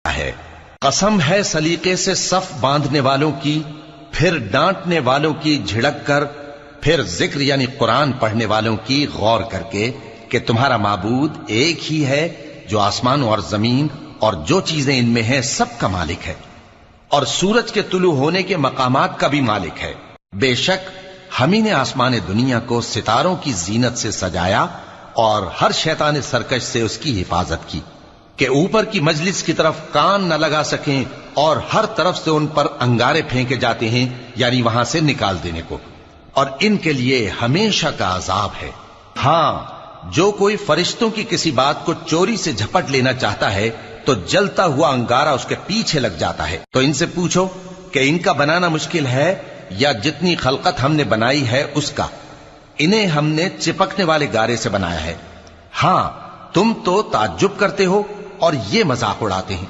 है। कसम है सलीके से सफ बांधने वालों की, फिर डांटने वालों की झिड़क कर, फिर जिक्र यानी कुरान पढ़ने वालों की गौर करके कि तुम्हारा माबूद एक ही है जो आसमान और जमीन और जो चीजें इनमें हैं सबका मालिक है, और सूरज के तुलू होने के मकामात का भी मालिक है। बेशक हम ही ने आसमान दुनिया को सितारों की जीनत से सजाया और हर शैतान सरकश से उसकी हिफाजत की कि ऊपर की मजलिस की तरफ कान न लगा सकें और हर तरफ से उन पर अंगारे फेंके जाते हैं, यानी वहां से निकाल देने को, और इनके लिए हमेशा का अजाब है। हां, जो कोई फरिश्तों की किसी बात को चोरी से झपट लेना चाहता है तो जलता हुआ अंगारा उसके पीछे लग जाता है। तो इनसे पूछो कि इनका बनाना मुश्किल है या जितनी खलकत हमने बनाई है उसका। इन्हें हमने चिपकने वाले गारे से बनाया है। हां, तुम तो ताज्जुब करते हो और ये मजाक उड़ाते हैं।